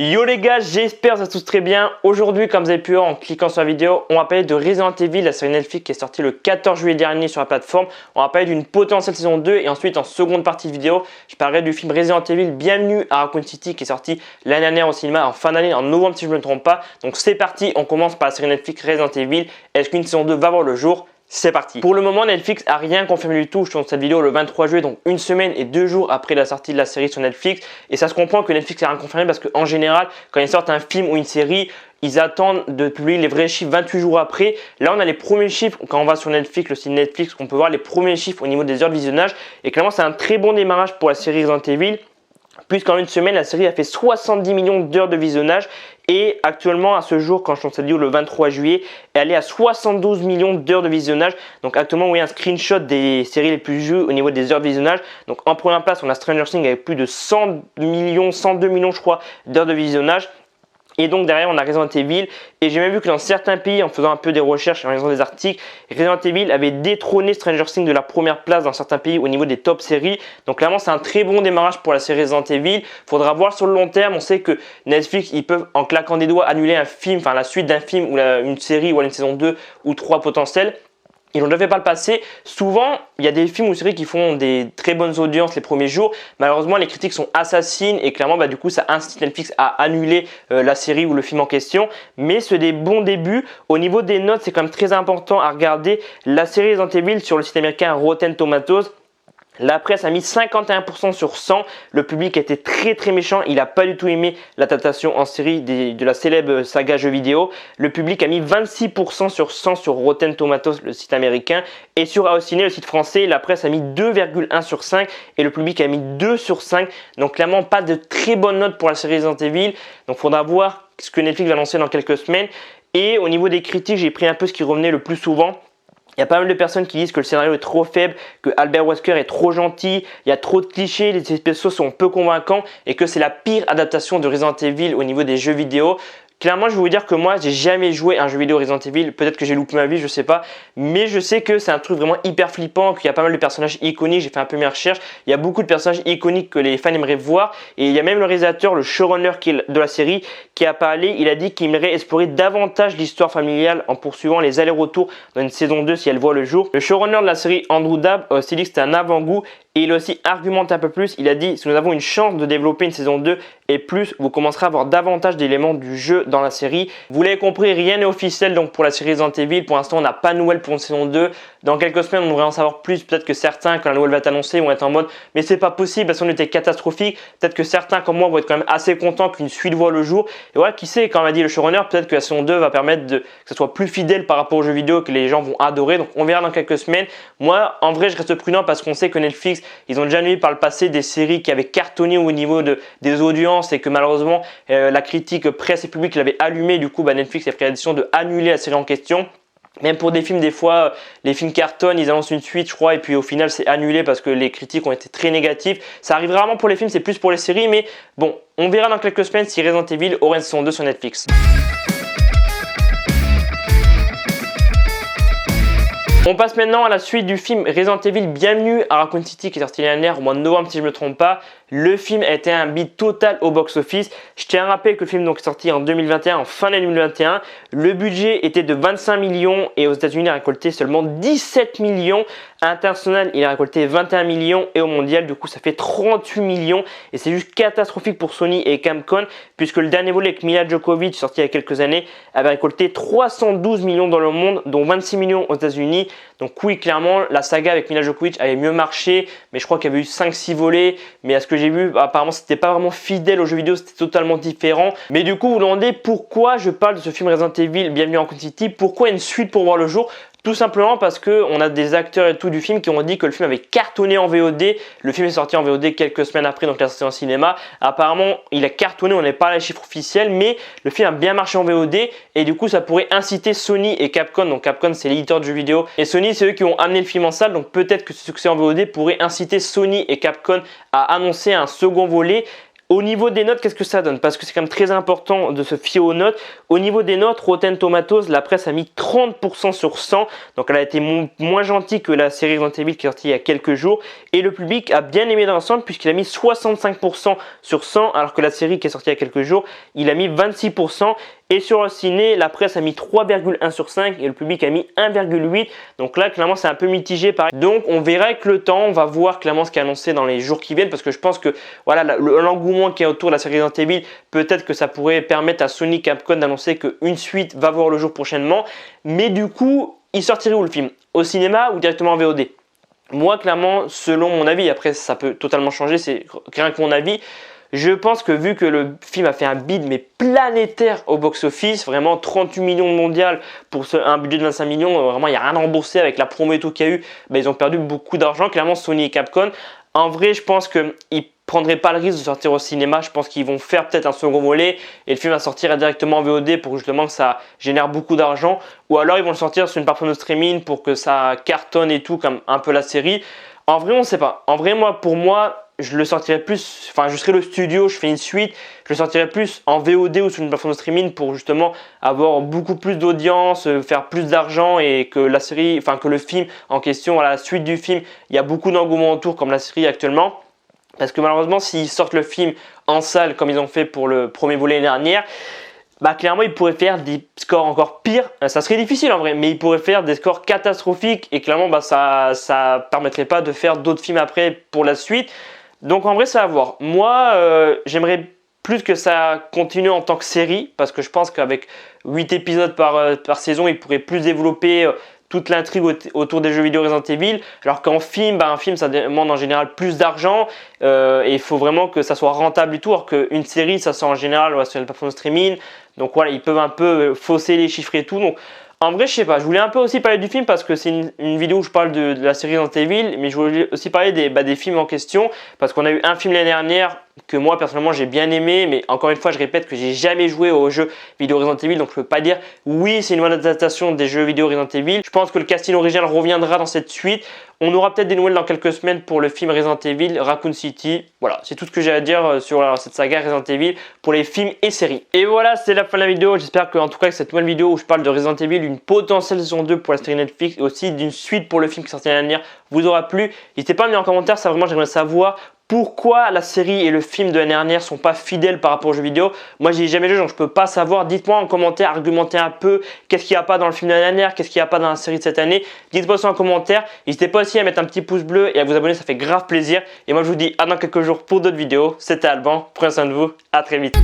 Yo les gars, j'espère que ça se tous très bien. Aujourd'hui, comme vous avez pu voir en cliquant sur la vidéo, on va parler de Resident Evil, la série Netflix qui est sortie le 14 juillet dernier sur la plateforme. On va parler d'une potentielle saison 2 et ensuite en seconde partie de vidéo, je parlerai du film Resident Evil Bienvenue à Raccoon City qui est sorti l'année dernière au cinéma en fin d'année, en novembre si je ne me trompe pas. Donc c'est parti, on commence par la série Netflix Resident Evil. Est-ce qu'une saison 2 va voir le jour? C'est parti. Pour le moment, Netflix a rien confirmé du tout. Je tourne cette vidéo le 23 juillet, donc une semaine et 2 jours après la sortie de la série sur Netflix. Et ça se comprend que Netflix n'a rien confirmé parce qu'en général, quand ils sortent un film ou une série, ils attendent de publier les vrais chiffres 28 jours après. Là, on a les premiers chiffres. Quand on va sur Netflix, le site Netflix, on peut voir les premiers chiffres au niveau des heures de visionnage. Et clairement, c'est un très bon démarrage pour la série Resident Evil. Puisqu'en une semaine, la série a fait 70 millions d'heures de visionnage et actuellement, à ce jour, quand je tourne cette vidéo le 23 juillet, elle est à 72 millions d'heures de visionnage. Donc actuellement, vous voyez un screenshot des séries les plus vues au niveau des heures de visionnage. Donc en première place, on a Stranger Things avec plus de 100 millions, 102 millions je crois d'heures de visionnage. Et donc derrière, on a Resident Evil. Et j'ai même vu que dans certains pays, en faisant un peu des recherches et en lisant des articles, Resident Evil avait détrôné Stranger Things de la première place dans certains pays au niveau des top séries. Donc clairement, c'est un très bon démarrage pour la série Resident Evil. Faudra voir sur le long terme. On sait que Netflix, ils peuvent en claquant des doigts annuler un film, enfin la suite d'un film ou une série ou une saison 2 ou 3 potentielles. Ils l'ont déjà fait par le passé. Souvent, il y a des films ou séries qui font des très bonnes audiences les premiers jours. Malheureusement, les critiques sont assassines et clairement, du coup, ça incite Netflix à annuler la série ou le film en question. Mais c'est des bons débuts. Au niveau des notes, c'est quand même très important à regarder la série Resident Evil sur le site américain Rotten Tomatoes. La presse a mis 51% sur 100. Le public a été très méchant. Il n'a pas du tout aimé l'adaptation en série de la célèbre saga jeux vidéo. Le public a mis 26% sur 100 sur Rotten Tomatoes, le site américain. Et sur Allociné, le site français, la presse a mis 2,1 sur 5 et le public a mis 2 sur 5. Donc clairement, pas de très bonnes notes pour la série Resident Evil. Donc il faudra voir ce que Netflix va lancer dans quelques semaines. Et au niveau des critiques, j'ai pris un peu ce qui revenait le plus souvent. Il y a pas mal de personnes qui disent que le scénario est trop faible, que Albert Wesker est trop gentil, il y a trop de clichés, les effets spéciaux sont peu convaincants et que c'est la pire adaptation de Resident Evil au niveau des jeux vidéo. Clairement, je vais vous dire que moi, j'ai jamais joué à un jeu vidéo Resident Evil. Peut-être que j'ai loupé ma vie, je sais pas. Mais je sais que c'est un truc vraiment hyper flippant, qu'il y a pas mal de personnages iconiques. J'ai fait un peu mes recherches. Il y a beaucoup de personnages iconiques que les fans aimeraient voir. Et il y a même le réalisateur, le showrunner de la série, qui a parlé. Il a dit qu'il aimerait explorer davantage l'histoire familiale en poursuivant les allers-retours dans une saison 2 si elle voit le jour. Le showrunner de la série, Andrew Dabb, a aussi dit que c'était un avant-goût. Et il a aussi argumenté un peu plus. Il a dit, si nous avons une chance de développer une saison 2 et plus, vous commencerez à avoir davantage d'éléments du jeu dans la série. Vous l'avez compris, rien n'est officiel donc pour la série Resident Evil. Pour l'instant, on n'a pas de nouvelles pour une saison 2. Dans quelques semaines, on devrait en savoir plus. Peut-être que certains, quand la nouvelle va être annoncée, vont être en mode mais c'est pas possible, la saison était catastrophique. Peut-être que certains, comme moi, vont être quand même assez contents qu'une suite voit le jour. Et voilà, qui sait, comme a dit le showrunner, peut-être que la saison 2 va permettre que ce soit plus fidèle par rapport aux jeux vidéo, que les gens vont adorer. Donc on verra dans quelques semaines. Moi, en vrai, je reste prudent parce qu'on sait que Netflix, ils ont déjà annulé par le passé des séries qui avaient cartonné au niveau des audiences et que malheureusement, la critique presse et public l'avait allumé. Du coup, Netflix a pris la décision de annuler la série en question. Même pour des films, des fois, les films cartonnent, ils annoncent une suite, je crois, et puis au final, c'est annulé parce que les critiques ont été très négatives. Ça arrive rarement pour les films, c'est plus pour les séries, mais bon, on verra dans quelques semaines si Resident Evil aura une saison 2 sur Netflix. On passe maintenant à la suite du film Resident Evil Bienvenue à Raccoon City qui est sorti l'année dernière au mois de novembre si je ne me trompe pas. Le film a été un bid total au box-office. Je tiens à rappeler que le film est sorti en 2021, en fin d'année 2021. Le budget était de 25 millions et aux États-Unis il a récolté seulement 17 millions. À l'international, il a récolté 21 millions et au mondial, du coup, ça fait 38 millions. Et c'est juste catastrophique pour Sony et Capcom puisque le dernier volet avec Mila Djokovic, sorti il y a quelques années, avait récolté 312 millions dans le monde, dont 26 millions aux États-Unis. Donc oui, clairement, la saga avec Mila Djokovic avait mieux marché, mais je crois qu'il y avait eu 5-6 volets. Mais à ce que j'ai vu, apparemment, c'était pas vraiment fidèle aux jeux vidéo, c'était totalement différent. Mais du coup, vous vous demandez pourquoi je parle de ce film Resident Evil Bienvenue à Raccoon City, pourquoi une suite pour voir le jour? Tout simplement parce qu'on a des acteurs et tout du film qui ont dit que le film avait cartonné en VOD. Le film est sorti en VOD quelques semaines après, donc il est sorti en cinéma. Apparemment, il a cartonné, on n'est pas les chiffres officiels, mais le film a bien marché en VOD et du coup, ça pourrait inciter Sony et Capcom. Donc Capcom, c'est l'éditeur de jeux vidéo et Sony, c'est eux qui ont amené le film en salle. Donc peut-être que ce succès en VOD pourrait inciter Sony et Capcom à annoncer un second volet. Au niveau des notes, qu'est-ce que ça donne? Parce que c'est quand même très important de se fier aux notes. Au niveau des notes, Rotten Tomatoes, la presse a mis 30% sur 100. Donc elle a été moins gentille que la série Resident Evil qui est sortie il y a quelques jours. Et le public a bien aimé dans l'ensemble puisqu'il a mis 65% sur 100 alors que la série qui est sortie il y a quelques jours, il a mis 26%. Et sur le ciné, la presse a mis 3,1 sur 5 et le public a mis 1,8. Donc là, clairement, c'est un peu mitigé. Pareil. Donc on verra avec le temps, on va voir clairement ce qui est annoncé dans les jours qui viennent parce que je pense que voilà, l'engouement qui est autour de la série Resident Evil, peut-être que ça pourrait permettre à Sony Capcom d'annoncer qu'une suite va voir le jour prochainement. Mais du coup, il sortirait où le film? Au cinéma ou directement en VOD? Moi, clairement, selon mon avis, après ça peut totalement changer, c'est rien que mon avis. Je pense que vu que le film a fait un bid mais planétaire au box-office, vraiment 38 millions mondial pour un budget de 25 millions, vraiment il n'y a rien à rembourser avec la promo et tout qu'il y a eu, ils ont perdu beaucoup d'argent, clairement Sony et Capcom. En vrai, je pense qu'ils ne prendraient pas le risque de sortir au cinéma, je pense qu'ils vont faire peut-être un second volet et le film va sortir directement en VOD pour justement que ça génère beaucoup d'argent, ou alors ils vont le sortir sur une plateforme de streaming pour que ça cartonne et tout comme un peu la série. En vrai, on ne sait pas. En vrai, pour moi, je le sortirais plus, enfin je serais le studio, je fais une suite, je le sortirais plus en VOD ou sur une plateforme de streaming pour justement avoir beaucoup plus d'audience, faire plus d'argent et que la série, enfin que le film en question, à la suite du film, il y a beaucoup d'engouement autour comme la série actuellement. Parce que malheureusement, s'ils sortent le film en salle comme ils ont fait pour le premier volet l'année dernière, clairement ils pourraient faire des scores encore pires. Ça serait difficile en vrai, mais ils pourraient faire des scores catastrophiques et clairement ça permettrait pas de faire d'autres films après pour la suite. Donc en vrai, c'est à voir. Moi, j'aimerais plus que ça continue en tant que série parce que je pense qu'avec 8 épisodes par saison, ils pourraient plus développer toute l'intrigue autour des jeux vidéo Resident Evil. Alors qu'en film, un film ça demande en général plus d'argent et il faut vraiment que ça soit rentable et tout. Alors qu'une série, ça sort en général sur une plateforme de streaming. Donc voilà, ils peuvent un peu fausser les chiffres et tout. Donc en vrai, je sais pas, je voulais un peu aussi parler du film parce que c'est une vidéo où je parle de la série Resident Evil, mais je voulais aussi parler des films en question parce qu'on a eu un film l'année dernière que moi personnellement j'ai bien aimé, mais encore une fois je répète que j'ai jamais joué aux jeux vidéo Resident Evil, donc je peux pas dire oui c'est une bonne adaptation des jeux vidéo Resident Evil. Je pense que le casting original reviendra dans cette suite. On aura peut-être des nouvelles dans quelques semaines pour le film Resident Evil, Raccoon City. Voilà, c'est tout ce que j'ai à dire sur cette saga Resident Evil pour les films et séries. Et voilà, c'est la fin de la vidéo. J'espère qu'en tout cas cette nouvelle vidéo où je parle de Resident Evil, une potentielle saison 2 pour la série Netflix et aussi d'une suite pour le film qui est sorti l'année dernière, vous aura plu. N'hésitez pas à me mettre en commentaire, ça vraiment j'aimerais savoir pourquoi la série et le film de l'année dernière sont pas fidèles par rapport aux jeux vidéo. Moi j'y ai jamais joué donc je peux pas savoir. Dites-moi en commentaire, argumentez un peu qu'est-ce qu'il n'y a pas dans le film de l'année dernière, qu'est-ce qu'il n'y a pas dans la série de cette année. Dites-moi ça en commentaire. N'hésitez pas aussi à mettre un petit pouce bleu et à vous abonner, ça fait grave plaisir. Et moi je vous dis à dans quelques jours pour d'autres vidéos. C'était Alban, prenez soin de vous, à très vite.